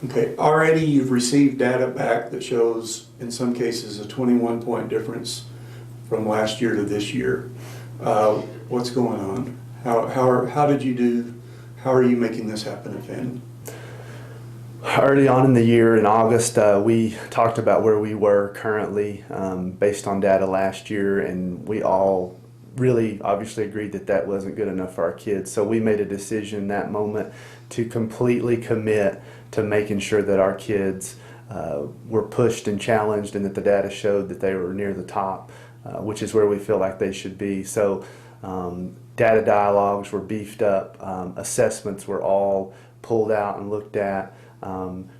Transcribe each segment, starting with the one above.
Okay, already you've received data back that shows, in some cases, a 21-point difference from last year to this year. What's going on? How did you do, how are you making this happen at Fannin? Early on in the year, in August, we talked about where we were currently based on data last year, and we all really obviously agreed that that wasn't good enough for our kids. So we made a decision in that moment to completely commit to making sure that our kids were pushed and challenged, and that the data showed that they were near the top, which is where we feel like they should be. So data dialogues were beefed up, assessments were all pulled out and looked at.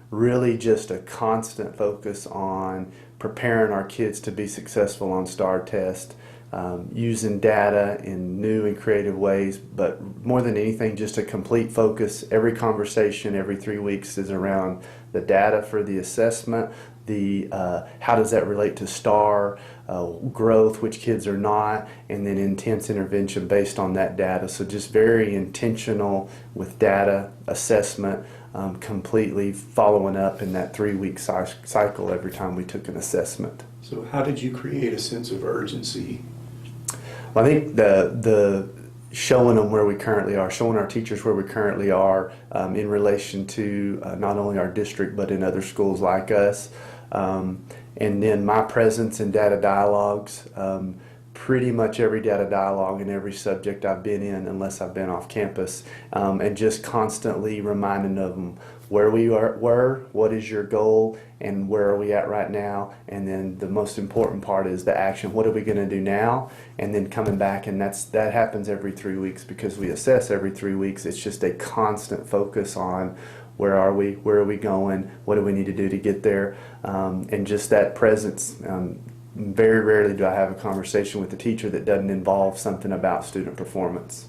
Really just a constant focus on preparing our kids to be successful on STAR test, using data in new and creative ways, but more than anything, just a complete focus. Every conversation every 3 weeks is around the data for the assessment, the how does that relate to STAR, growth, which kids are not, and then intense intervention based on that data. So just very intentional with data assessment, completely following up in that 3-week cycle every time we took an assessment. So how did you create a sense of urgency? Well, I think the showing them where we currently are, showing our teachers where we currently are in relation to not only our district but in other schools like us, and then my presence in data dialogues. Pretty much every data dialogue in every subject I've been in, unless I've been off campus, and just constantly reminding them where we were, what is your goal, and where are we at right now, and then the most important part is the action. What are we going to do now? And then coming back, and that happens every 3 weeks because we assess every 3 weeks. It's just a constant focus on where are we going, what do we need to do to get there, and just that presence. Very rarely do I have a conversation with a teacher that doesn't involve something about student performance.